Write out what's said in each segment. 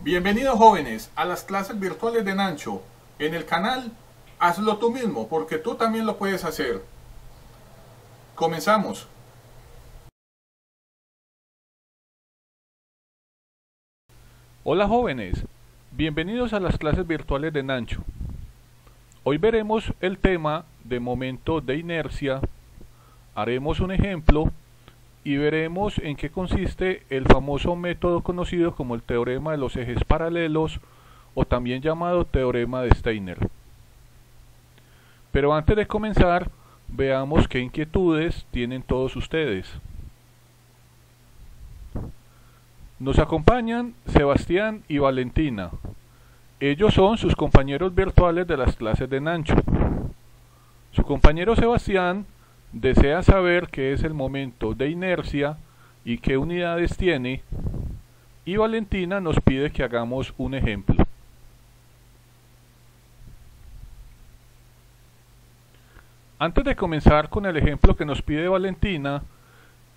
Bienvenidos jóvenes a las clases virtuales de Nancho. En el canal Hazlo tú mismo, porque tú también lo puedes hacer. Comenzamos. Hola jóvenes, bienvenidos a las clases virtuales de Nancho. Hoy veremos el tema de momento de inercia, haremos un ejemplo y veremos en qué consiste el famoso método conocido como el teorema de los ejes paralelos o también llamado teorema de Steiner. Pero antes de comenzar, veamos qué inquietudes tienen todos ustedes. Nos acompañan Sebastián y Valentina. Ellos son sus compañeros virtuales de las clases de Nancho. Su compañero Sebastián desea saber qué es el momento de inercia y qué unidades tiene, y Valentina nos pide que hagamos un ejemplo. Antes de comenzar con el ejemplo que nos pide Valentina,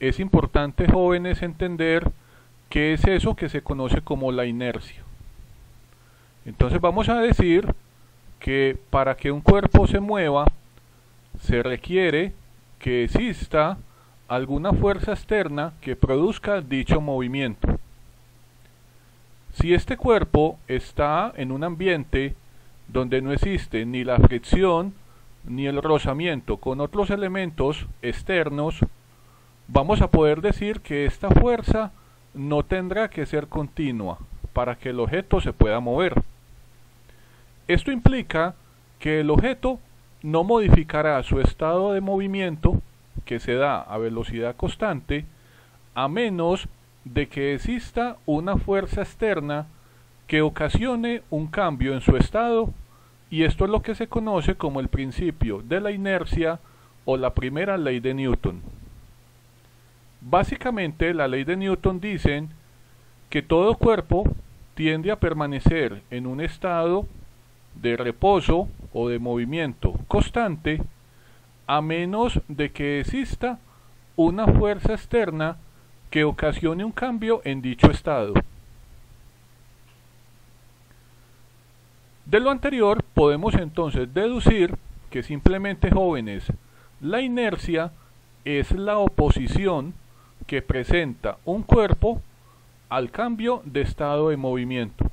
es importante, jóvenes, entender qué es eso que se conoce como la inercia. Entonces vamos a decir que para que un cuerpo se mueva, se requiere que exista alguna fuerza externa que produzca dicho movimiento. Si este cuerpo está en un ambiente donde no existe ni la fricción ni el rozamiento con otros elementos externos, vamos a poder decir que esta fuerza no tendrá que ser continua para que el objeto se pueda mover. Esto implica que el objeto no modificará su estado de movimiento, que se da a velocidad constante, a menos de que exista una fuerza externa que ocasione un cambio en su estado, y esto es lo que se conoce como el principio de la inercia o la primera ley de Newton. Básicamente, la ley de Newton dice que todo cuerpo tiende a permanecer en un estado de reposo o de movimiento constante a menos de que exista una fuerza externa que ocasione un cambio en dicho estado. De lo anterior podemos entonces deducir que simplemente, jóvenes, la inercia es la oposición que presenta un cuerpo al cambio de estado de movimiento.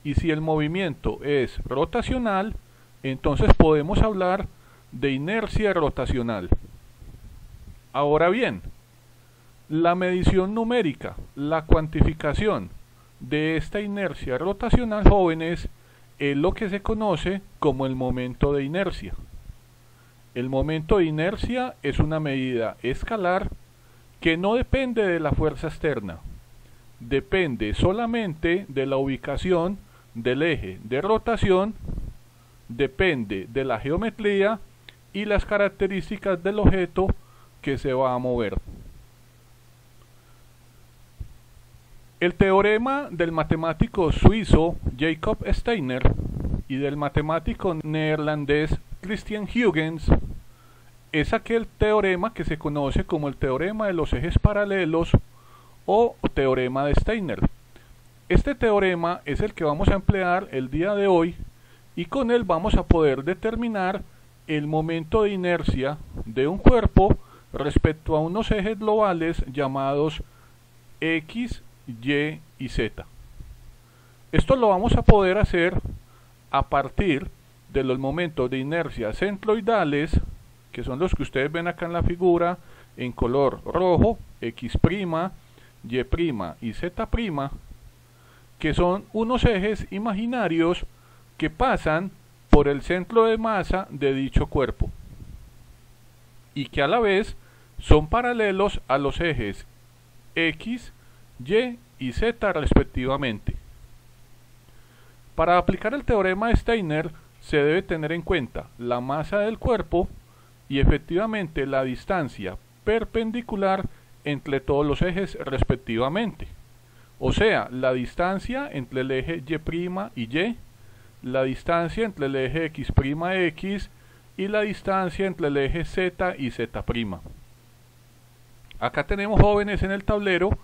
Y si el movimiento es rotacional, entonces podemos hablar de inercia rotacional. Ahora bien, la medición numérica, la cuantificación de esta inercia rotacional, jóvenes, es lo que se conoce como el momento de inercia. El momento de inercia es una medida escalar que no depende de la fuerza externa, depende solamente de la ubicación del eje de rotación, depende de la geometría y las características del objeto que se va a mover. El teorema del matemático suizo Jacob Steiner y del matemático neerlandés Christian Huygens es aquel teorema que se conoce como el teorema de los ejes paralelos o teorema de Steiner. Este teorema es el que vamos a emplear el día de hoy y con él vamos a poder determinar el momento de inercia de un cuerpo respecto a unos ejes globales llamados X, Y y Z. Esto lo vamos a poder hacer a partir de los momentos de inercia centroidales, que son los que ustedes ven acá en la figura en color rojo, X', Y' y Z', que son unos ejes imaginarios que pasan por el centro de masa de dicho cuerpo y que a la vez son paralelos a los ejes X, Y y Z respectivamente. Para aplicar el teorema de Steiner se debe tener en cuenta la masa del cuerpo y efectivamente la distancia perpendicular entre todos los ejes respectivamente. O sea, la distancia entre el eje Y' y Y, la distancia entre el eje X', y la distancia entre el eje Z y Z'. Acá tenemos, jóvenes, en el tablero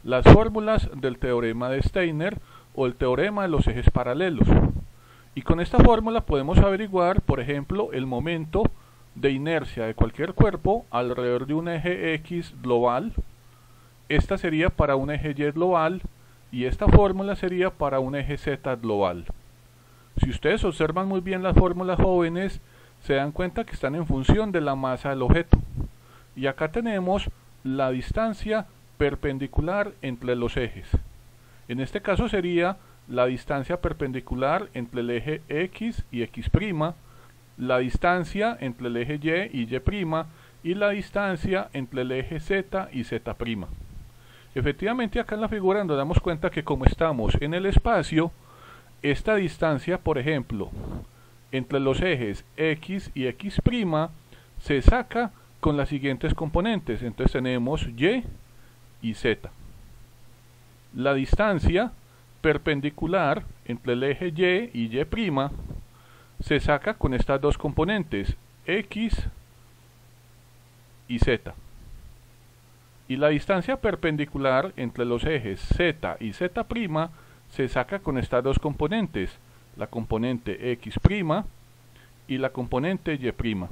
las fórmulas del teorema de Steiner o el teorema de los ejes paralelos. Y con esta fórmula podemos averiguar, por ejemplo, el momento de inercia de cualquier cuerpo alrededor de un eje X global. Esta sería para un eje Y global y esta fórmula sería para un eje Z global. Si ustedes observan muy bien las fórmulas, jóvenes, se dan cuenta que están en función de la masa del objeto. Y acá tenemos la distancia perpendicular entre los ejes. En este caso sería la distancia perpendicular entre el eje X y X', la distancia entre el eje Y y Y', y la distancia entre el eje Z y Z'. Efectivamente, acá en la figura nos damos cuenta que como estamos en el espacio, esta distancia, por ejemplo, entre los ejes X y X' se saca con las siguientes componentes. Entonces tenemos Y y Z. La distancia perpendicular entre el eje Y y Y' se saca con estas dos componentes, X y Z. Y la distancia perpendicular entre los ejes Z y Z' se saca con estas dos componentes, la componente X' y la componente Y'.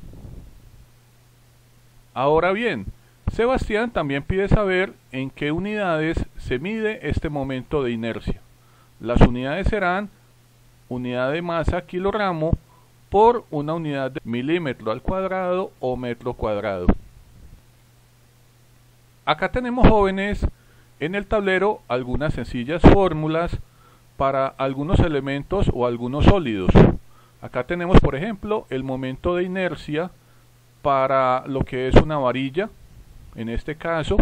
Ahora bien, Sebastián también pide saber en qué unidades se mide este momento de inercia. Las unidades serán unidad de masa kilogramo por una unidad de milímetro al cuadrado o metro cuadrado. Acá tenemos, jóvenes, en el tablero algunas sencillas fórmulas para algunos elementos o algunos sólidos. Acá tenemos, por ejemplo, el momento de inercia para lo que es una varilla, en este caso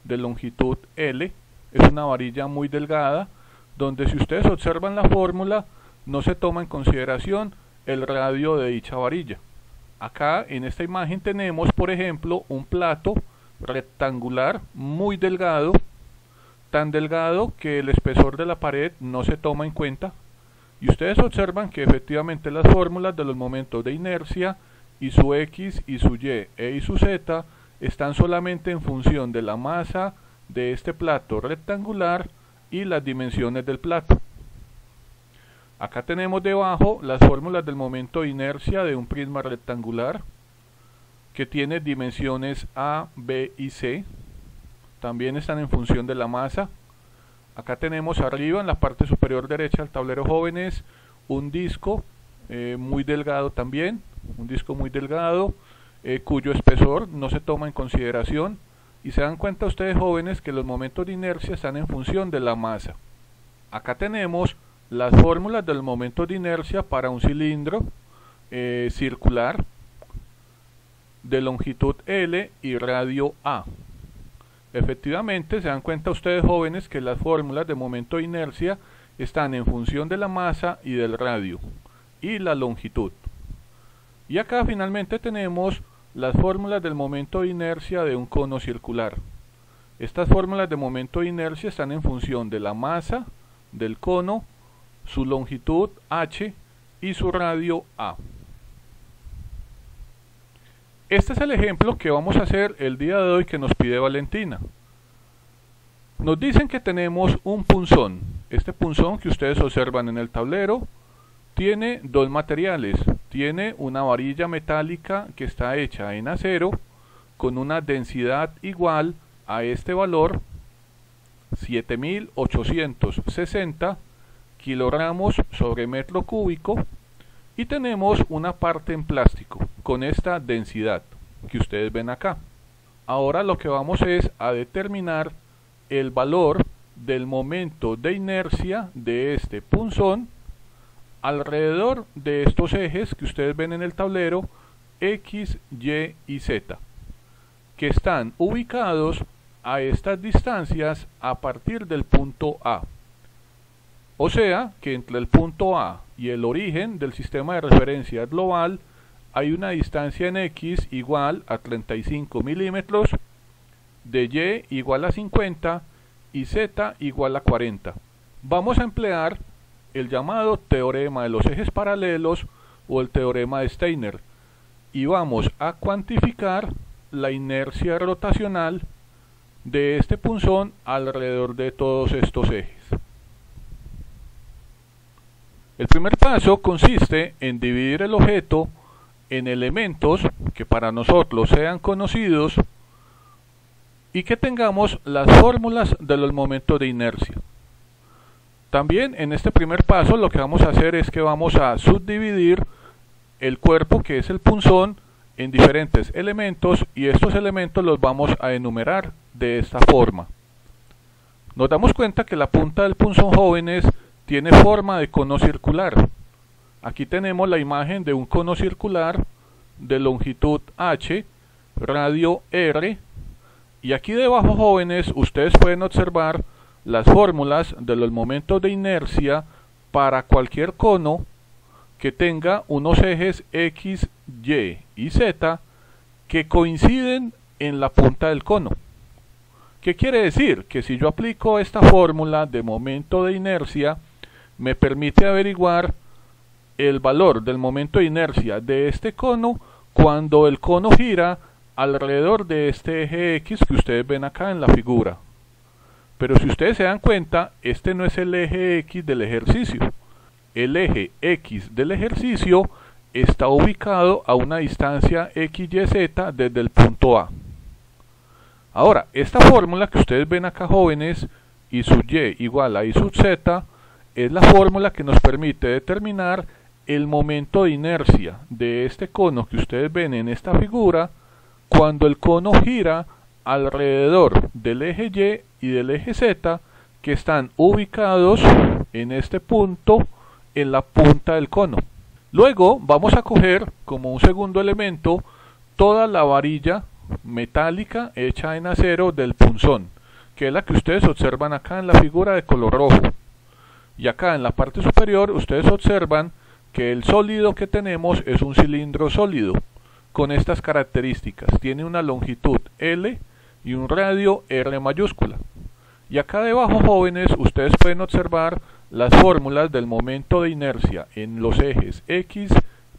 de longitud L. Es una varilla muy delgada, donde si ustedes observan la fórmula no se toma en consideración el radio de dicha varilla. Acá en esta imagen tenemos, por ejemplo, un plato rectangular muy delgado, tan delgado que el espesor de la pared no se toma en cuenta, y ustedes observan que efectivamente las fórmulas de los momentos de inercia y su X y su Y y su Z están solamente en función de la masa de este plato rectangular y las dimensiones del plato. Acá tenemos debajo las fórmulas del momento de inercia de un prisma rectangular que tiene dimensiones A, B y C. También están en función de la masa. Acá tenemos arriba en la parte superior derecha del tablero, jóvenes, un disco muy delgado también, un disco muy delgado cuyo espesor no se toma en consideración, y se dan cuenta ustedes, jóvenes, que los momentos de inercia están en función de la masa. Acá tenemos las fórmulas del momento de inercia para un cilindro circular de longitud L y radio A. Efectivamente, se dan cuenta ustedes, jóvenes, que las fórmulas de momento de inercia están en función de la masa y del radio y la longitud. Y acá finalmente tenemos las fórmulas del momento de inercia de un cono circular. Estas fórmulas de momento de inercia están en función de la masa del cono, su longitud h y su radio a. Este es el ejemplo que vamos a hacer el día de hoy que nos pide Valentina. Nos dicen que tenemos un punzón. Este punzón que ustedes observan en el tablero tiene dos materiales. Tiene una varilla metálica que está hecha en acero con una densidad igual a este valor, 7860 kilogramos sobre metro cúbico, y tenemos una parte en plástico con esta densidad que ustedes ven acá. Ahora lo que vamos es a determinar el valor del momento de inercia de este punzón alrededor de estos ejes que ustedes ven en el tablero, X, Y y Z, que están ubicados a estas distancias a partir del punto A. O sea que entre el punto A y el origen del sistema de referencia global hay una distancia en X igual a 35 milímetros, de Y igual a 50 y Z igual a 40. Vamos a emplear el llamado teorema de los ejes paralelos o el teorema de Steiner, y vamos a cuantificar la inercia rotacional de este punzón alrededor de todos estos ejes. El primer paso consiste en dividir el objeto en elementos que para nosotros sean conocidos y que tengamos las fórmulas de los momentos de inercia. También en este primer paso lo que vamos a hacer es que vamos a subdividir el cuerpo, que es el punzón, en diferentes elementos, y estos elementos los vamos a enumerar de esta forma. Nos damos cuenta que la punta del punzón, jóvenes, tiene forma de cono circular. Aquí tenemos la imagen de un cono circular de longitud h, radio r, y aquí debajo, jóvenes, ustedes pueden observar las fórmulas de los momentos de inercia para cualquier cono que tenga unos ejes X, Y y Z que coinciden en la punta del cono. ¿Qué quiere decir? Que si yo aplico esta fórmula de momento de inercia, me permite averiguar el valor del momento de inercia de este cono cuando el cono gira alrededor de este eje X que ustedes ven acá en la figura. Pero si ustedes se dan cuenta, este no es el eje X del ejercicio. El eje X del ejercicio está ubicado a una distancia XYZ desde el punto A. Ahora, esta fórmula que ustedes ven acá, jóvenes, I sub Y igual a I sub Z, es la fórmula que nos permite determinar el momento de inercia de este cono que ustedes ven en esta figura cuando el cono gira alrededor del eje Y y del eje Z, que están ubicados en este punto en la punta del cono. Luego vamos a coger como un segundo elemento toda la varilla metálica hecha en acero del punzón, que es la que ustedes observan acá en la figura de color rojo. Y acá en la parte superior ustedes observan que el sólido que tenemos es un cilindro sólido con estas características. Tiene una longitud L y un radio R mayúscula. Y acá debajo, jóvenes, ustedes pueden observar las fórmulas del momento de inercia en los ejes X,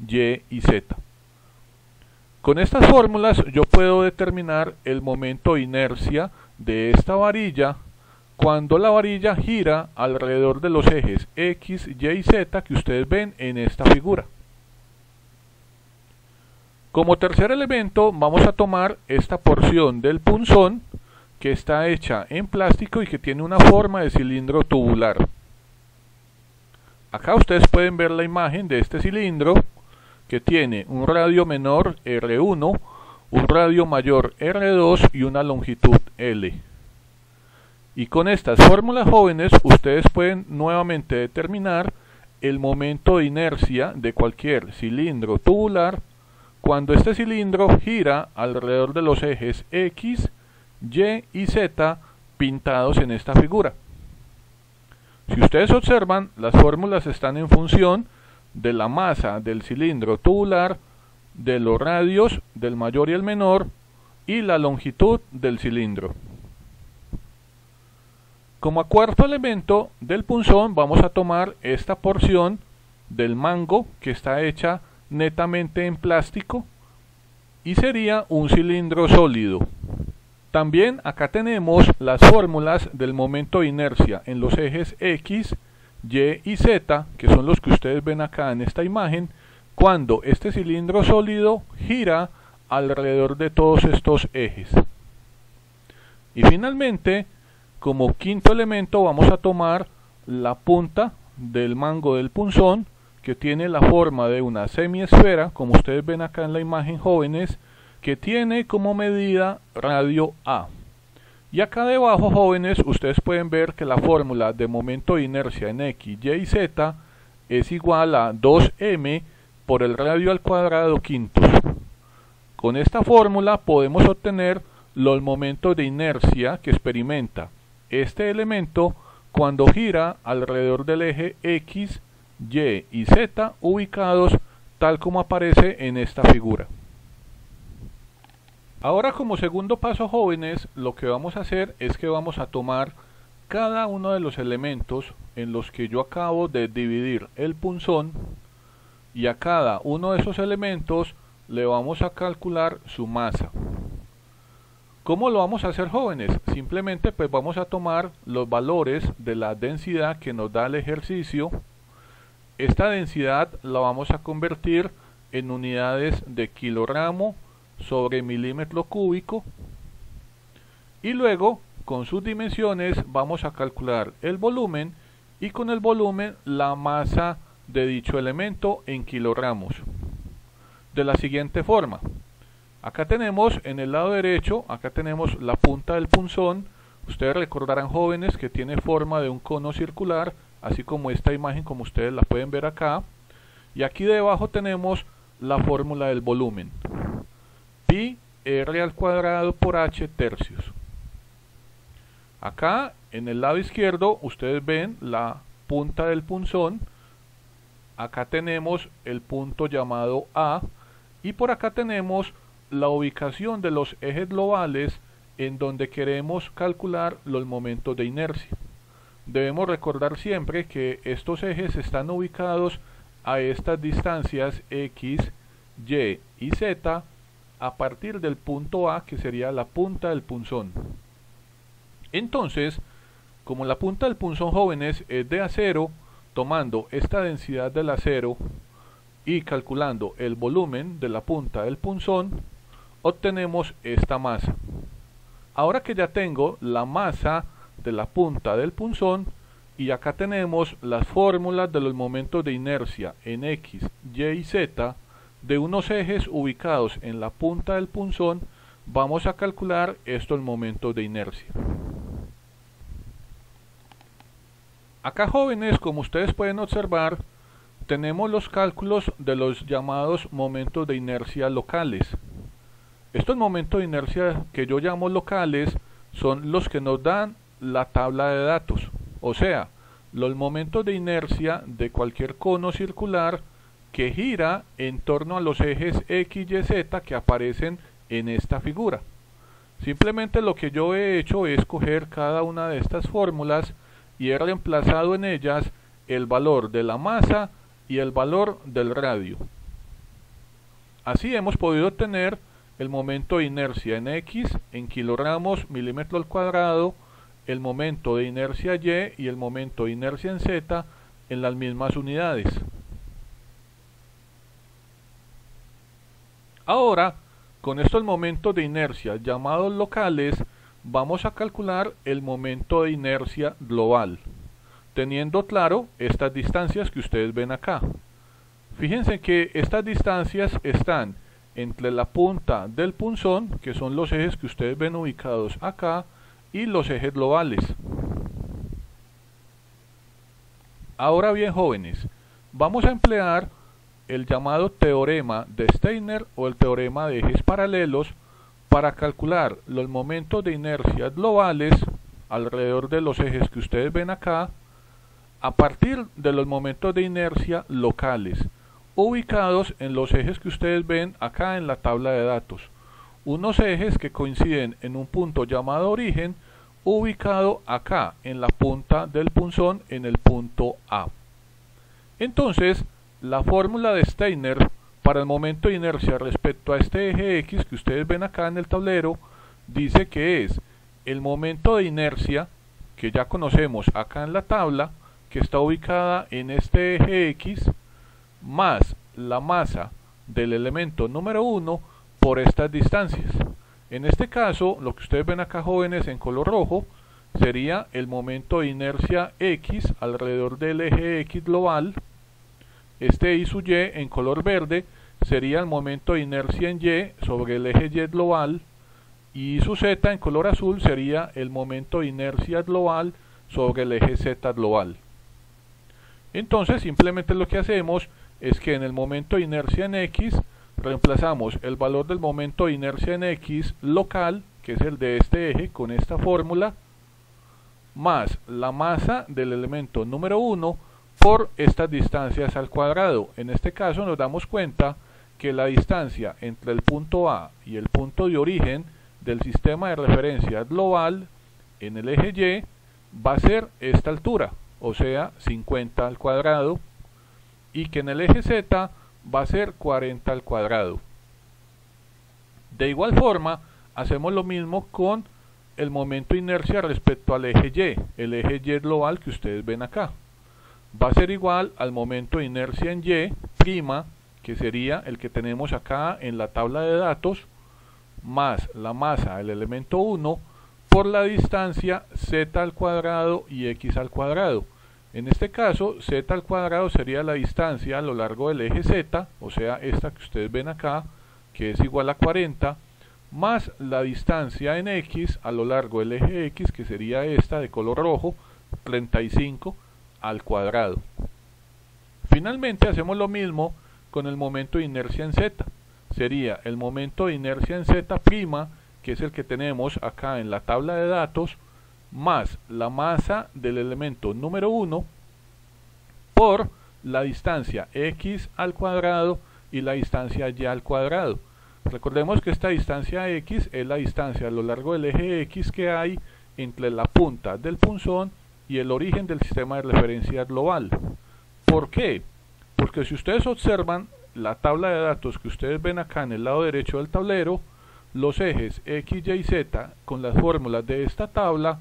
Y y Z. Con estas fórmulas yo puedo determinar el momento de inercia de esta varilla cuando la varilla gira alrededor de los ejes X, Y y Z que ustedes ven en esta figura. Como tercer elemento vamos a tomar esta porción del punzón que está hecha en plástico y que tiene una forma de cilindro tubular. Acá ustedes pueden ver la imagen de este cilindro que tiene un radio menor R1, un radio mayor R2 y una longitud L. Y con estas fórmulas, jóvenes, ustedes pueden nuevamente determinar el momento de inercia de cualquier cilindro tubular cuando este cilindro gira alrededor de los ejes X, Y y Z pintados en esta figura. Si ustedes observan, las fórmulas están en función de la masa del cilindro tubular, de los radios del mayor y el menor y la longitud del cilindro. Como cuarto elemento del punzón vamos a tomar esta porción del mango que está hecha netamente en plástico y sería un cilindro sólido. También acá tenemos las fórmulas del momento de inercia en los ejes X, Y y Z, que son los que ustedes ven acá en esta imagen, cuando este cilindro sólido gira alrededor de todos estos ejes. Y finalmente, como quinto elemento vamos a tomar la punta del mango del punzón, que tiene la forma de una semiesfera, como ustedes ven acá en la imagen, jóvenes, que tiene como medida radio A. Y acá debajo, jóvenes, ustedes pueden ver que la fórmula de momento de inercia en X, Y y Z es igual a 2m por el radio al cuadrado quintos. Con esta fórmula podemos obtener los momentos de inercia que experimenta este elemento cuando gira alrededor del eje X, Y y Z ubicados tal como aparece en esta figura. Ahora, como segundo paso, jóvenes, lo que vamos a hacer es que vamos a tomar cada uno de los elementos en los que yo acabo de dividir el punzón y a cada uno de esos elementos le vamos a calcular su masa. ¿Cómo lo vamos a hacer, jóvenes? Simplemente pues vamos a tomar los valores de la densidad que nos da el ejercicio Esta densidad la vamos a convertir en unidades de kilogramo sobre milímetro cúbico y luego con sus dimensiones vamos a calcular el volumen y con el volumen la masa de dicho elemento en kilogramos de la siguiente forma. Acá tenemos en el lado derecho, acá tenemos la punta del punzón. Ustedes recordarán, jóvenes, que tiene forma de un cono circular, así como esta imagen como ustedes la pueden ver acá. Y aquí debajo tenemos la fórmula del volumen. Pi r al cuadrado por h tercios. Acá en el lado izquierdo ustedes ven la punta del punzón. Acá tenemos el punto llamado A y por acá tenemos la ubicación de los ejes globales en donde queremos calcular los momentos de inercia. Debemos recordar siempre que estos ejes están ubicados a estas distancias X, Y y Z a partir del punto A, que sería la punta del punzón. Entonces, como la punta del punzón, jóvenes, es de acero, tomando esta densidad del acero y calculando el volumen de la punta del punzón, obtenemos esta masa. Ahora que ya tengo la masa de la punta del punzón y acá tenemos las fórmulas de los momentos de inercia en X, Y y Z de unos ejes ubicados en la punta del punzón, vamos a calcular estos momentos de inercia. Acá, jóvenes, como ustedes pueden observar, tenemos los cálculos de los llamados momentos de inercia locales. Estos momentos de inercia que yo llamo locales son los que nos dan la tabla de datos, o sea, los momentos de inercia de cualquier cono circular que gira en torno a los ejes X, Y, Z que aparecen en esta figura. Simplemente lo que yo he hecho es coger cada una de estas fórmulas y he reemplazado en ellas el valor de la masa y el valor del radio. Así hemos podido obtener el momento de inercia en X en kilogramos milímetro al cuadrado, el momento de inercia Y y el momento de inercia en Z en las mismas unidades. Ahora, con estos momentos de inercia llamados locales, vamos a calcular el momento de inercia global, teniendo claro estas distancias que ustedes ven acá. Fíjense que estas distancias están entre la punta del punzón, que son los ejes que ustedes ven ubicados acá, y los ejes globales. Ahora bien, jóvenes, vamos a emplear el llamado teorema de Steiner o el teorema de ejes paralelos para calcular los momentos de inercia globales alrededor de los ejes que ustedes ven acá, a partir de los momentos de inercia locales ubicados en los ejes que ustedes ven acá en la tabla de datos, unos ejes que coinciden en un punto llamado origen ubicado acá en la punta del punzón en el punto A. Entonces, la fórmula de Steiner para el momento de inercia respecto a este eje X que ustedes ven acá en el tablero dice que es el momento de inercia que ya conocemos acá en la tabla, que está ubicada en este eje X, más la masa del elemento número 1 por estas distancias. En este caso, lo que ustedes ven acá, jóvenes, en color rojo, sería el momento de inercia X alrededor del eje X global. Este I sub Y en color verde sería el momento de inercia en Y sobre el eje Y global, y I sub Z en color azul sería el momento de inercia global sobre el eje Z global. Entonces, simplemente lo que hacemos es que en el momento de inercia en X reemplazamos el valor del momento de inercia en X local, que es el de este eje, con esta fórmula, más la masa del elemento número 1 por estas distancias al cuadrado. En este caso nos damos cuenta que la distancia entre el punto A y el punto de origen del sistema de referencia global en el eje Y va a ser esta altura, o sea 50 al cuadrado, y que en el eje Z va a ser 40 al cuadrado. De igual forma, hacemos lo mismo con el momento de inercia respecto al eje Y, el eje Y global que ustedes ven acá. va a ser igual al momento de inercia en Y', que sería el que tenemos acá en la tabla de datos, más la masa del elemento 1 por la distancia z al cuadrado y x al cuadrado. En este caso, z al cuadrado sería la distancia a lo largo del eje z, o sea, esta que ustedes ven acá, que es igual a 40, más la distancia en x a lo largo del eje x, que sería esta de color rojo, 35 al cuadrado. Finalmente hacemos lo mismo con el momento de inercia en z. Sería el momento de inercia en z', que es el que tenemos acá en la tabla de datos, más la masa del elemento número 1 por la distancia x al cuadrado y la distancia y al cuadrado. Recordemos que esta distancia x es la distancia a lo largo del eje x que hay entre la punta del punzón y el origen del sistema de referencia global. ¿Por qué? Porque si ustedes observan la tabla de datos que ustedes ven acá en el lado derecho del tablero, los ejes x, y, z con las fórmulas de esta tabla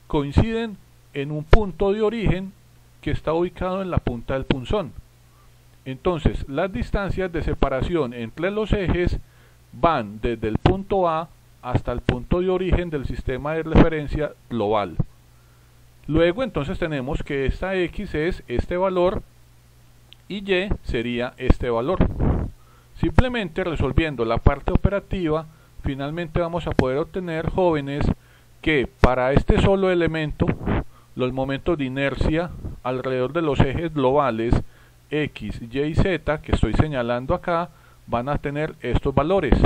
coinciden en un punto de origen que está ubicado en la punta del punzón. Entonces, las distancias de separación entre los ejes van desde el punto A hasta el punto de origen del sistema de referencia global. Luego entonces tenemos que esta x es este valor y y sería este valor. Simplemente resolviendo la parte operativa, finalmente vamos a poder obtener, jóvenes, que para este solo elemento, los momentos de inercia alrededor de los ejes globales x, y y z que estoy señalando acá, van a tener estos valores.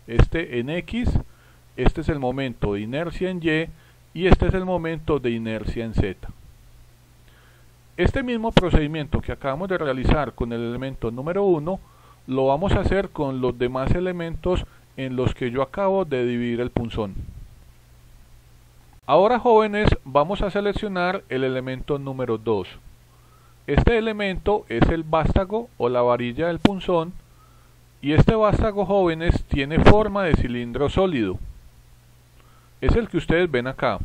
Este en x, este es el momento de inercia en y este es el momento de inercia en z. Este mismo procedimiento que acabamos de realizar con el elemento número 1, lo vamos a hacer con los demás elementos en los que yo acabo de dividir el punzón. Ahora, jóvenes, vamos a seleccionar el elemento número 2. Este elemento es el vástago o la varilla del punzón, y este vástago, jóvenes, tiene forma de cilindro sólido. Es el que ustedes ven acá,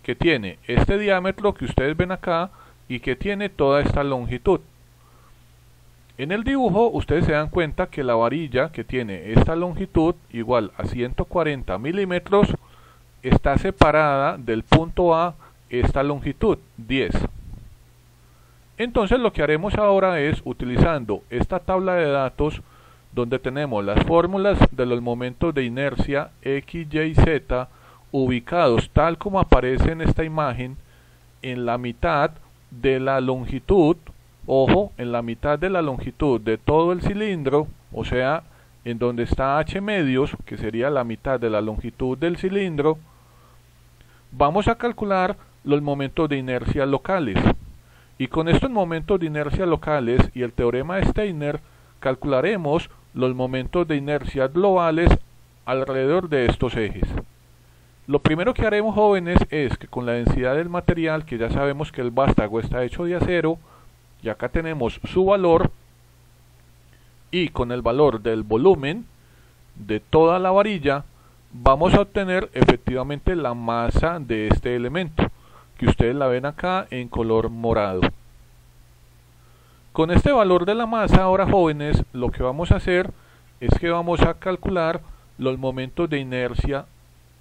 que tiene este diámetro que ustedes ven acá y que tiene toda esta longitud. En el dibujo ustedes se dan cuenta que la varilla, que tiene esta longitud igual a 140 milímetros, está separada del punto A esta longitud, 10. Entonces lo que haremos ahora es, utilizando esta tabla de datos donde tenemos las fórmulas de los momentos de inercia x, y, z ubicados tal como aparece en esta imagen, en la mitad de la longitud, ojo, en la mitad de la longitud de todo el cilindro, o sea, en donde está h medios, que sería la mitad de la longitud del cilindro, vamos a calcular los momentos de inercia locales. Y con estos momentos de inercia locales y el teorema de Steiner, calcularemos los momentos de inercia globales alrededor de estos ejes. Lo primero que haremos, jóvenes, es que con la densidad del material, que ya sabemos que el vástago está hecho de acero, y acá tenemos su valor, y con el valor del volumen de toda la varilla, vamos a obtener efectivamente la masa de este elemento, que ustedes la ven acá en color morado. Con este valor de la masa, ahora, jóvenes, lo que vamos a hacer es que vamos a calcular los momentos de inercia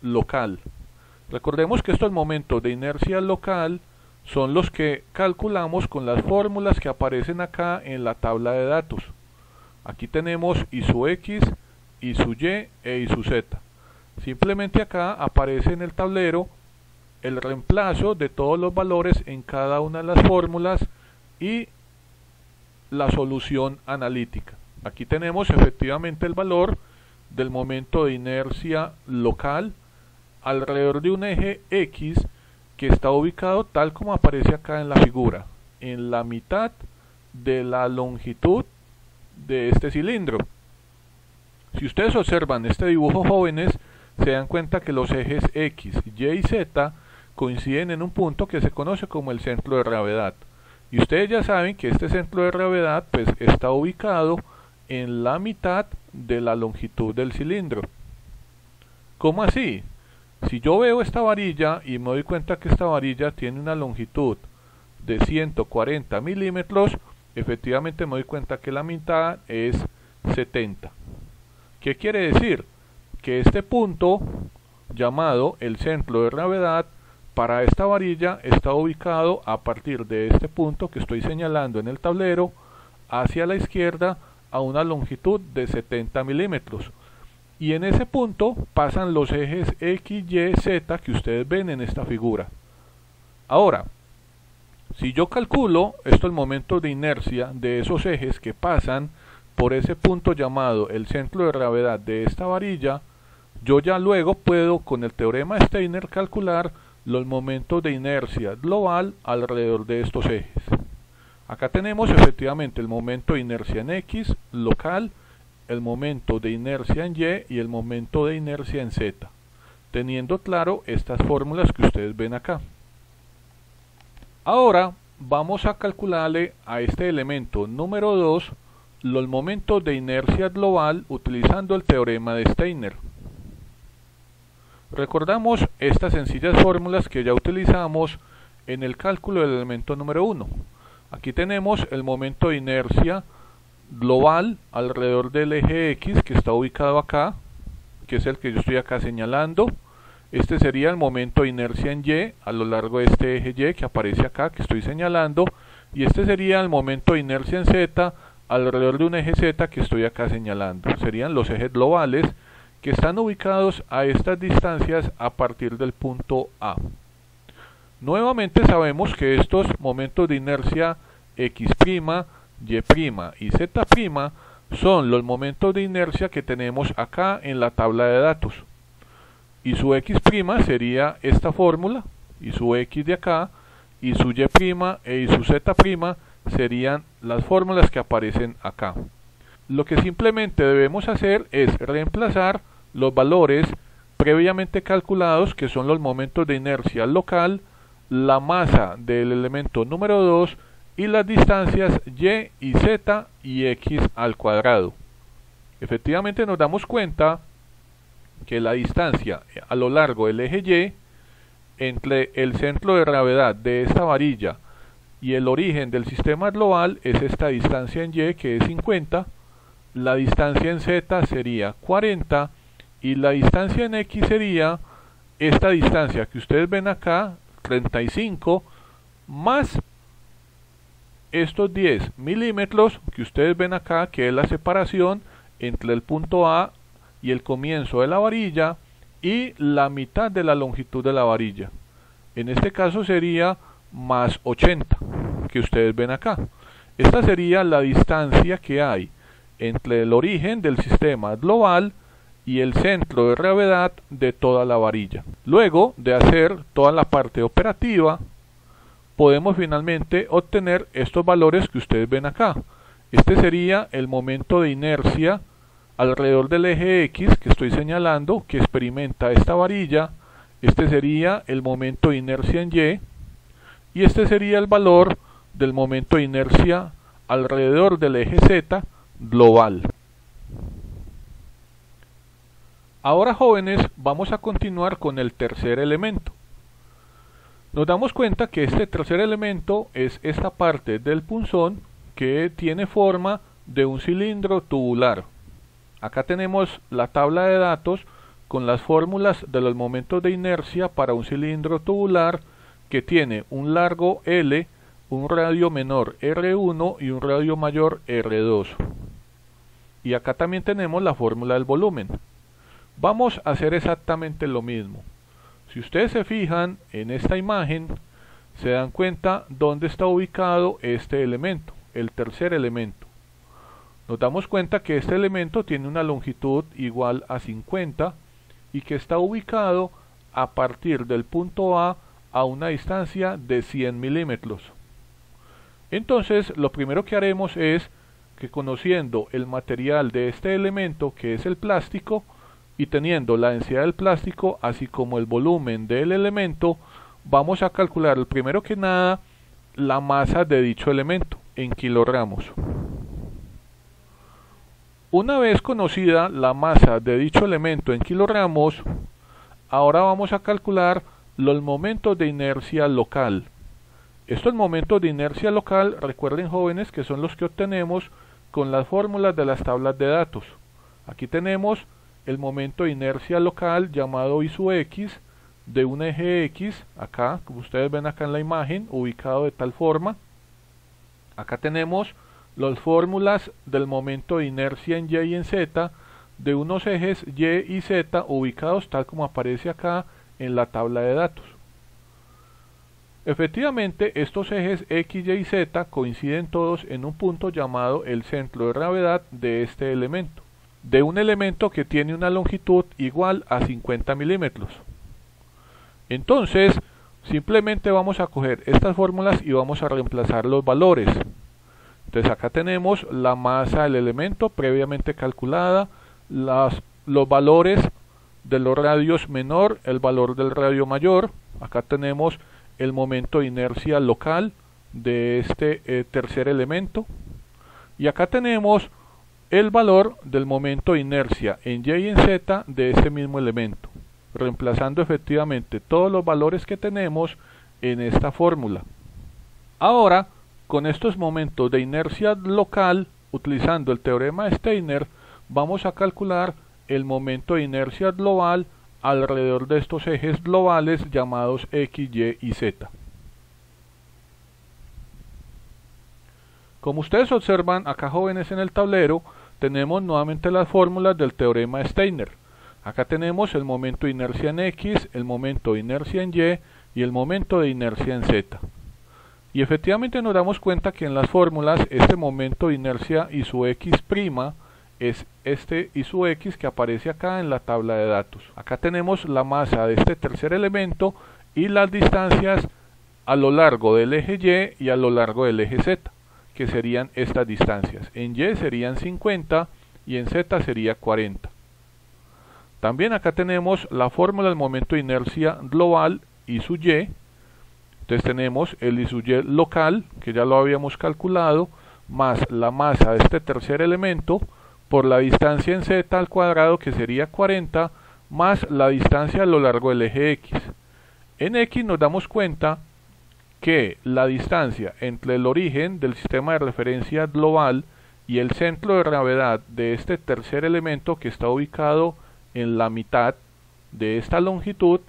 local. Recordemos que estos momentos de inercia local son los que calculamos con las fórmulas que aparecen acá en la tabla de datos. Aquí tenemos I sub x, I sub y e I sub z. Simplemente acá aparece en el tablero el reemplazo de todos los valores en cada una de las fórmulas y la solución analítica. Aquí tenemos efectivamente el valor del momento de inercia local alrededor de un eje X que está ubicado tal como aparece acá en la figura, en la mitad de la longitud de este cilindro. Si ustedes observan este dibujo, jóvenes, se dan cuenta que los ejes X, Y y Z coinciden en un punto que se conoce como el centro de gravedad. Y ustedes ya saben que este centro de gravedad pues está ubicado en la mitad de la longitud del cilindro. ¿Cómo así? Si yo veo esta varilla y me doy cuenta que esta varilla tiene una longitud de 140 milímetros, efectivamente me doy cuenta que la mitad es 70. ¿Qué quiere decir? Que este punto, llamado el centro de gravedad, para esta varilla está ubicado a partir de este punto que estoy señalando en el tablero hacia la izquierda a una longitud de 70 milímetros. Y en ese punto pasan los ejes X, Y, Z que ustedes ven en esta figura. Ahora, si yo calculo estos momentos de inercia de esos ejes que pasan por ese punto llamado el centro de gravedad de esta varilla, yo ya luego puedo con el teorema de Steiner calcular los momentos de inercia global alrededor de estos ejes. Acá tenemos efectivamente el momento de inercia en X local, el momento de inercia en Y y el momento de inercia en Z, teniendo claro estas fórmulas que ustedes ven acá. Ahora vamos a calcularle a este elemento número 2 los momentos de inercia global utilizando el teorema de Steiner. Recordamos estas sencillas fórmulas que ya utilizamos en el cálculo del elemento número 1. Aquí tenemos el momento de inercia global alrededor del eje X que está ubicado acá, que es el que yo estoy acá señalando. Este sería el momento de inercia en Y a lo largo de este eje Y que aparece acá, que estoy señalando, y este sería el momento de inercia en Z alrededor de un eje Z que estoy acá señalando. Serían los ejes globales que están ubicados a estas distancias a partir del punto A. Nuevamente sabemos que estos momentos de inercia X', Y' y Z' son los momentos de inercia que tenemos acá en la tabla de datos. Y su X' sería esta fórmula, y su X de acá, y su Y' y su Z' serían las fórmulas que aparecen acá. Lo que simplemente debemos hacer es reemplazar los valores previamente calculados, que son los momentos de inercia local, la masa del elemento número 2 y las distancias Y y Z y X al cuadrado. Efectivamente nos damos cuenta que la distancia a lo largo del eje Y entre el centro de gravedad de esta varilla y el origen del sistema global es esta distancia en Y, que es 50, la distancia en Z sería 40 y la distancia en X sería esta distancia que ustedes ven acá, 35, más estos 10 milímetros que ustedes ven acá, que es la separación entre el punto A y el comienzo de la varilla y la mitad de la longitud de la varilla. En este caso sería más 80 que ustedes ven acá. Esta sería la distancia que hay entre el origen del sistema global y el centro de gravedad de toda la varilla. Luego de hacer toda la parte operativa, podemos finalmente obtener estos valores que ustedes ven acá. Este sería el momento de inercia alrededor del eje X que estoy señalando, que experimenta esta varilla. Este sería el momento de inercia en Y, y este sería el valor del momento de inercia alrededor del eje Z global. Ahora, jóvenes, vamos a continuar con el tercer elemento. Nos damos cuenta que este tercer elemento es esta parte del punzón que tiene forma de un cilindro tubular. Acá tenemos la tabla de datos con las fórmulas de los momentos de inercia para un cilindro tubular que tiene un largo L, un radio menor R1 y un radio mayor R2. Y acá también tenemos la fórmula del volumen. Vamos a hacer exactamente lo mismo. Si ustedes se fijan en esta imagen, se dan cuenta dónde está ubicado este elemento, el tercer elemento. Nos damos cuenta que este elemento tiene una longitud igual a 50 y que está ubicado a partir del punto A a una distancia de 100 milímetros. Entonces, lo primero que haremos es que, conociendo el material de este elemento, que es el plástico, y teniendo la densidad del plástico así como el volumen del elemento, vamos a calcular primero que nada la masa de dicho elemento en kilogramos. Una vez conocida la masa de dicho elemento en kilogramos, ahora vamos a calcular los momentos de inercia local. Estos momentos de inercia local, recuerden jóvenes, que son los que obtenemos con las fórmulas de las tablas de datos. Aquí tenemos el momento de inercia local llamado I sub x de un eje X, acá, como ustedes ven acá en la imagen, ubicado de tal forma. Acá tenemos las fórmulas del momento de inercia en Y y en Z de unos ejes Y y Z ubicados tal como aparece acá en la tabla de datos. Efectivamente, estos ejes X, Y y Z coinciden todos en un punto llamado el centro de gravedad de este elemento, de un elemento que tiene una longitud igual a 50 milímetros. Entonces, simplemente vamos a coger estas fórmulas y vamos a reemplazar los valores. Entonces acá tenemos la masa del elemento previamente calculada, los valores de los radios menor, el valor del radio mayor. Acá tenemos el momento de inercia local de este tercer elemento. Y acá tenemos el valor del momento de inercia en Y y en Z de este mismo elemento, reemplazando efectivamente todos los valores que tenemos en esta fórmula. Ahora, con estos momentos de inercia local, utilizando el teorema de Steiner, vamos a calcular el momento de inercia global alrededor de estos ejes globales llamados X, Y y Z. Como ustedes observan acá, jóvenes, en el tablero, tenemos nuevamente las fórmulas del teorema de Steiner. Acá tenemos el momento de inercia en X, el momento de inercia en Y y el momento de inercia en Z. Y efectivamente nos damos cuenta que en las fórmulas este momento de inercia I sub X' es este I sub X que aparece acá en la tabla de datos. Acá tenemos la masa de este tercer elemento y las distancias a lo largo del eje Y y a lo largo del eje Z, que serían estas distancias. En Y serían 50 y en Z sería 40. También acá tenemos la fórmula del momento de inercia global I sub Y. Entonces tenemos el I sub Y local, que ya lo habíamos calculado, más la masa de este tercer elemento, por la distancia en Z al cuadrado, que sería 40, más la distancia a lo largo del eje X. En X nos damos cuenta que la distancia entre el origen del sistema de referencia global y el centro de gravedad de este tercer elemento, que está ubicado en la mitad de esta longitud,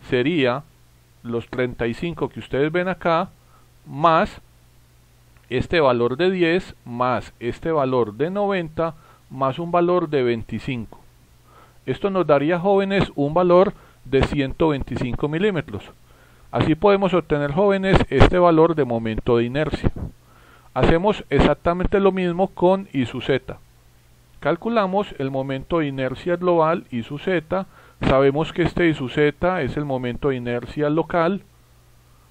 sería los 35 que ustedes ven acá, más este valor de 10, más este valor de 90, más un valor de 25. Esto nos daría, jóvenes, un valor de 125 milímetros. Así podemos obtener, jóvenes, este valor de momento de inercia. Hacemos exactamente lo mismo con I sub Z. Calculamos el momento de inercia global I sub Z. Sabemos que este I sub Z es el momento de inercia local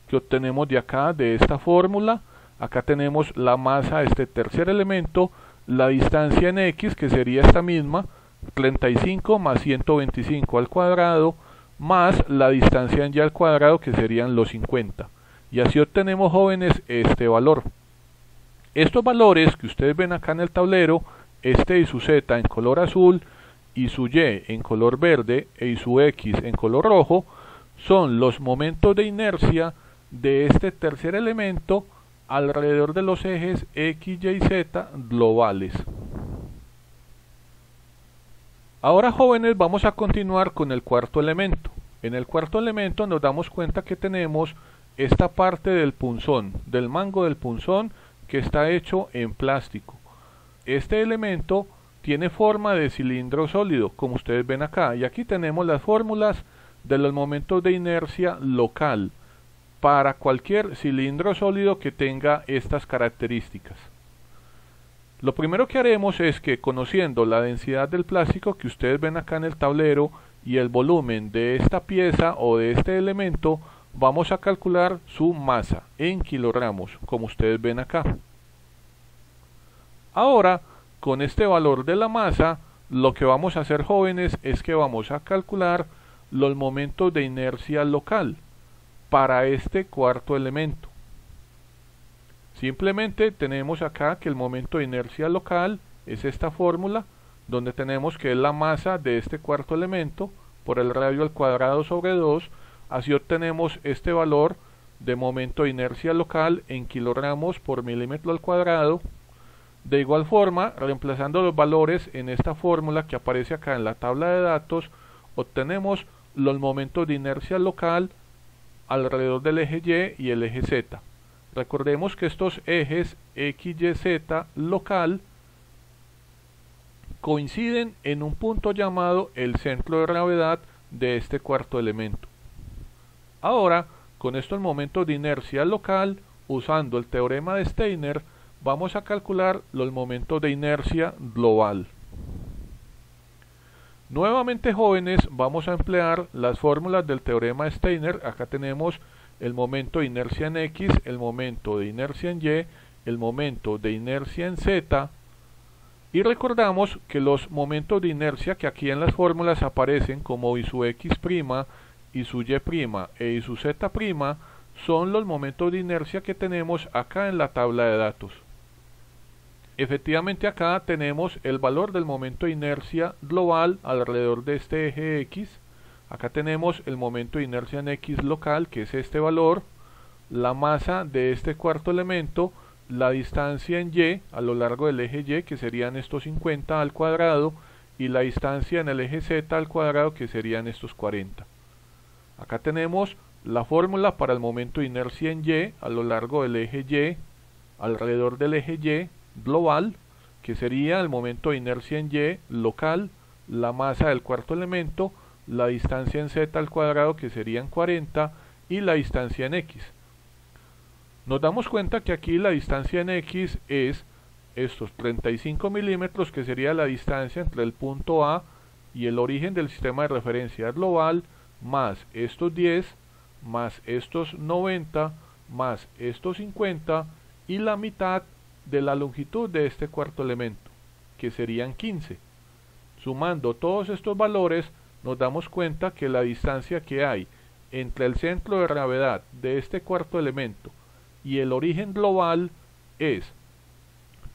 que obtenemos de acá, de esta fórmula. Acá tenemos la masa de este tercer elemento, la distancia en X, que sería esta misma, 35 más 125 al cuadrado, más la distancia en Y al cuadrado, que serían los 50. Y así obtenemos, jóvenes, este valor. Estos valores que ustedes ven acá en el tablero, este I sub Z en color azul, I sub Y en color verde e I sub X en color rojo, son los momentos de inercia de este tercer elemento alrededor de los ejes X, Y y Z globales. Ahora, jóvenes, vamos a continuar con el cuarto elemento. En el cuarto elemento nos damos cuenta que tenemos esta parte del punzón, del mango del punzón, que está hecho en plástico. Este elemento tiene forma de cilindro sólido, como ustedes ven acá, y aquí tenemos las fórmulas de los momentos de inercia local para cualquier cilindro sólido que tenga estas características. Lo primero que haremos es que, conociendo la densidad del plástico que ustedes ven acá en el tablero y el volumen de esta pieza o de este elemento, vamos a calcular su masa en kilogramos, como ustedes ven acá. Ahora, con este valor de la masa, lo que vamos a hacer, jóvenes, es que vamos a calcular los momentos de inercia local para este cuarto elemento. Simplemente tenemos acá que el momento de inercia local es esta fórmula, donde tenemos que es la masa de este cuarto elemento por el radio al cuadrado sobre 2. Así obtenemos este valor de momento de inercia local en kilogramos por milímetro al cuadrado. De igual forma, reemplazando los valores en esta fórmula que aparece acá en la tabla de datos, obtenemos los momentos de inercia local alrededor del eje Y y el eje Z. Recordemos que estos ejes X, Y, Z local coinciden en un punto llamado el centro de gravedad de este cuarto elemento. Ahora, con estos momentos de inercia local, usando el teorema de Steiner, vamos a calcular los momentos de inercia global. Nuevamente, jóvenes, vamos a emplear las fórmulas del teorema de Steiner. Acá tenemos el momento de inercia en X, el momento de inercia en Y, el momento de inercia en Z. Y recordamos que los momentos de inercia que aquí en las fórmulas aparecen como I sub X', I sub Y' e I sub Z' son los momentos de inercia que tenemos acá en la tabla de datos. Efectivamente, acá tenemos el valor del momento de inercia global alrededor de este eje X. Acá tenemos el momento de inercia en X local, que es este valor, la masa de este cuarto elemento, la distancia en Y a lo largo del eje Y, que serían estos 50 al cuadrado, y la distancia en el eje Z al cuadrado, que serían estos 40. Acá tenemos la fórmula para el momento de inercia en Y a lo largo del eje Y, alrededor del eje Y global, que sería el momento de inercia en Y local, la masa del cuarto elemento, la distancia en Z al cuadrado, que serían 40, y la distancia en X. Nos damos cuenta que aquí la distancia en X es estos 35 milímetros, que sería la distancia entre el punto A y el origen del sistema de referencia global, más estos 10, más estos 90, más estos 50, y la mitad de la longitud de este cuarto elemento, que serían 15. Sumando todos estos valores, nos damos cuenta que la distancia que hay entre el centro de gravedad de este cuarto elemento y el origen global es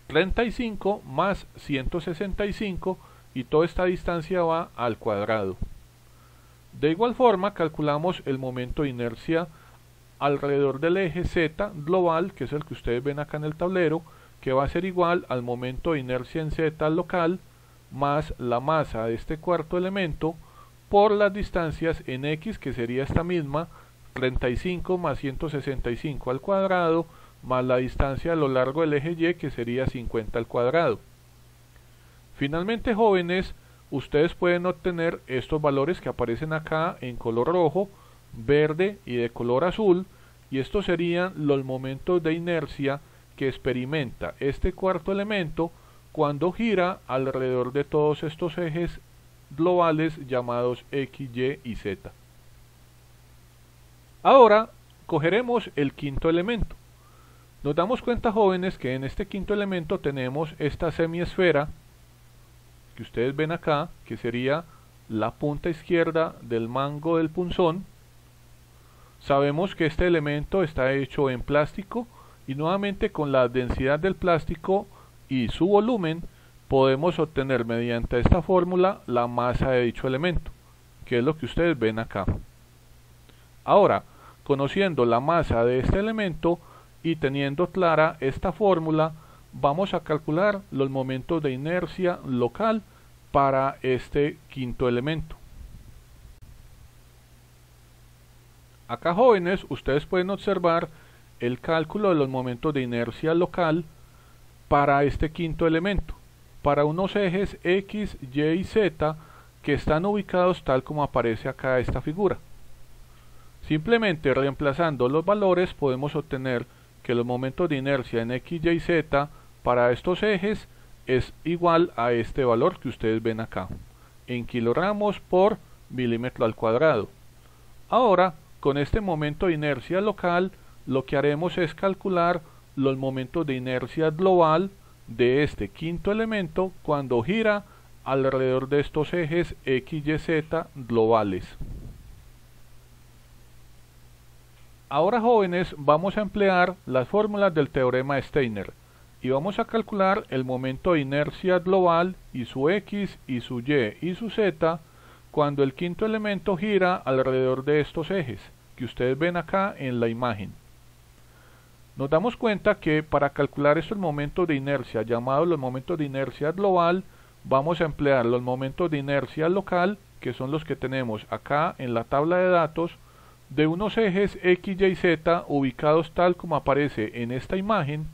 35 más 165, y toda esta distancia va al cuadrado. De igual forma, calculamos el momento de inercia alrededor del eje Z global, que es el que ustedes ven acá en el tablero, que va a ser igual al momento de inercia en Z local más la masa de este cuarto elemento por las distancias en X, que sería esta misma, 35 más 165 al cuadrado, más la distancia a lo largo del eje Y, que sería 50 al cuadrado. Finalmente, jóvenes, ustedes pueden obtener estos valores que aparecen acá en color rojo, verde y de color azul, y estos serían los momentos de inercia que experimenta este cuarto elemento cuando gira alrededor de todos estos ejes globales llamados X, Y y Z. Ahora cogeremos el quinto elemento. Nos damos cuenta, jóvenes, que en este quinto elemento tenemos esta semiesfera que ustedes ven acá, que sería la punta izquierda del mango del punzón. Sabemos que este elemento está hecho en plástico, y nuevamente con la densidad del plástico y su volumen podemos obtener mediante esta fórmula la masa de dicho elemento, que es lo que ustedes ven acá. Ahora, conociendo la masa de este elemento y teniendo clara esta fórmula, vamos a calcular los momentos de inercia local para este quinto elemento. Acá, jóvenes, ustedes pueden observar el cálculo de los momentos de inercia local para este quinto elemento, para unos ejes X, Y y Z que están ubicados tal como aparece acá esta figura. Simplemente reemplazando los valores podemos obtener que los momentos de inercia en X, Y y Z para estos ejes es igual a este valor que ustedes ven acá, en kilogramos por milímetro al cuadrado. Ahora, con este momento de inercia local, lo que haremos es calcular los momentos de inercia global de este quinto elemento cuando gira alrededor de estos ejes X, Y, Z globales. Ahora, jóvenes, vamos a emplear las fórmulas del teorema de Steiner y vamos a calcular el momento de inercia global y su X, y su Y y su Z cuando el quinto elemento gira alrededor de estos ejes, que ustedes ven acá en la imagen. Nos damos cuenta que para calcular estos momentos de inercia, llamados los momentos de inercia global, vamos a emplear los momentos de inercia local, que son los que tenemos acá en la tabla de datos, de unos ejes X, Y, Z ubicados tal como aparece en esta imagen.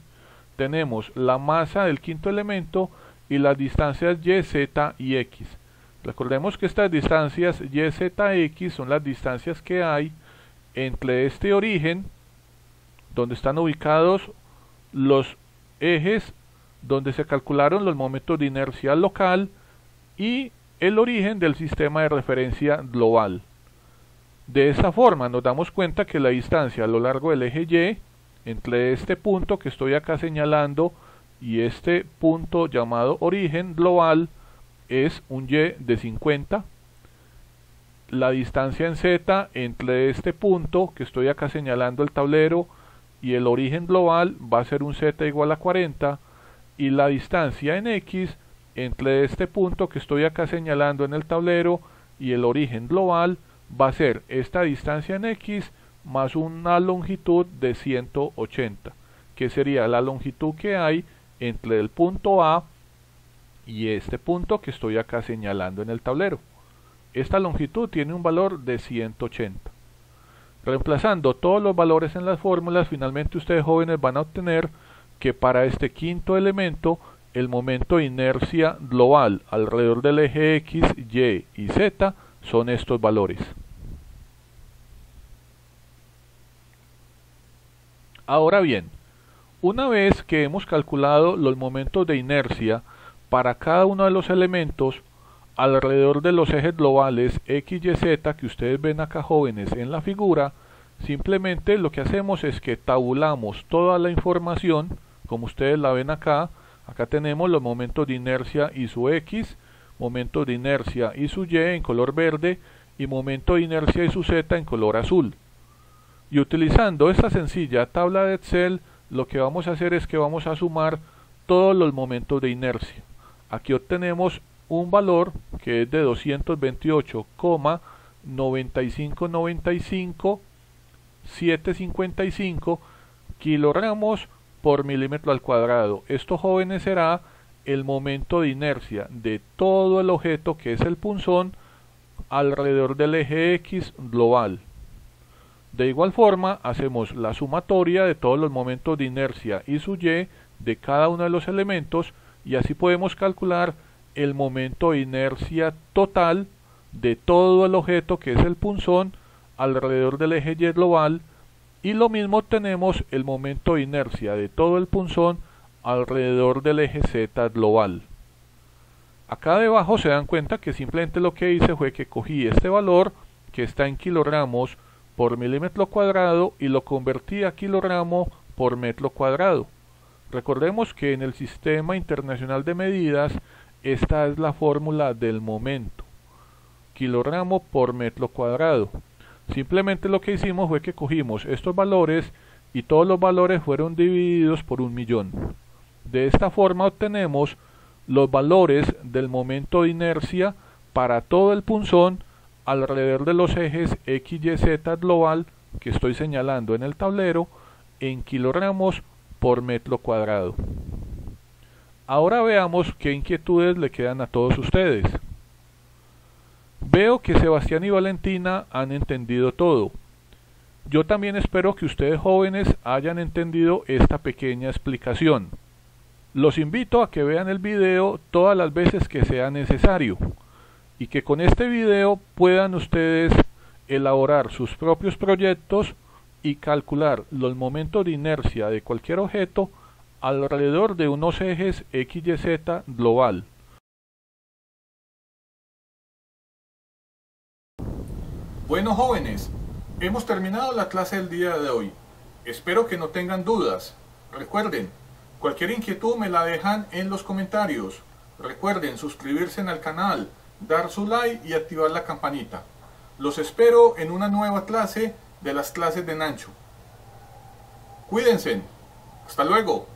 Tenemos la masa del quinto elemento y las distancias Y, Z y X. Recordemos que estas distancias Y, Z, X son las distancias que hay entre este origen, donde están ubicados los ejes donde se calcularon los momentos de inercia local, y el origen del sistema de referencia global. De esta forma nos damos cuenta que la distancia a lo largo del eje Y, entre este punto que estoy acá señalando y este punto llamado origen global, es un Y de 50. La distancia en Z entre este punto que estoy acá señalando el tablero y el origen global va a ser un Z igual a 40, y la distancia en X entre este punto que estoy acá señalando en el tablero y el origen global va a ser esta distancia en X más una longitud de 180, que sería la longitud que hay entre el punto A y este punto que estoy acá señalando en el tablero. Esta longitud tiene un valor de 180. Reemplazando todos los valores en las fórmulas, finalmente ustedes jóvenes van a obtener que para este quinto elemento el momento de inercia global alrededor del eje X, Y y Z son estos valores. Ahora bien, una vez que hemos calculado los momentos de inercia para cada uno de los elementos alrededor de los ejes globales X, Y, Z que ustedes ven acá jóvenes en la figura, simplemente lo que hacemos es que tabulamos toda la información, como ustedes la ven acá. Acá tenemos los momentos de inercia y su X, momentos de inercia y su Y en color verde y momento de inercia y su Z en color azul. Y utilizando esta sencilla tabla de Excel, lo que vamos a hacer es que vamos a sumar todos los momentos de inercia. Aquí obtenemos un valor que es de 228,9595,755 kilogramos por milímetro al cuadrado. Esto, jóvenes, será el momento de inercia de todo el objeto que es el punzón alrededor del eje X global. De igual forma hacemos la sumatoria de todos los momentos de inercia y su Y de cada uno de los elementos, y así podemos calcular el momento de inercia total de todo el objeto que es el punzón alrededor del eje Y global, y lo mismo tenemos el momento de inercia de todo el punzón alrededor del eje Z global. Acá debajo se dan cuenta que simplemente lo que hice fue que cogí este valor que está en kilogramos por milímetro cuadrado y lo convertí a kilogramo por metro cuadrado. Recordemos que en el Sistema Internacional de Medidas esta es la fórmula del momento, kilogramo por metro cuadrado. Simplemente lo que hicimos fue que cogimos estos valores y todos los valores fueron divididos por 1.000.000. De esta forma obtenemos los valores del momento de inercia para todo el punzón alrededor de los ejes X, Y, Z global que estoy señalando en el tablero en kilogramos por metro cuadrado. Ahora veamos qué inquietudes le quedan a todos ustedes. Veo que Sebastián y Valentina han entendido todo. Yo también espero que ustedes jóvenes hayan entendido esta pequeña explicación. Los invito a que vean el video todas las veces que sea necesario, y que con este video puedan ustedes elaborar sus propios proyectos y calcular los momentos de inercia de cualquier objeto alrededor de unos ejes X, Y, Z global. Bueno, jóvenes, hemos terminado la clase del día de hoy. Espero que no tengan dudas. Recuerden, cualquier inquietud me la dejan en los comentarios. Recuerden suscribirse al canal, dar su like y activar la campanita. Los espero en una nueva clase de las clases de Nacho. Cuídense. Hasta luego.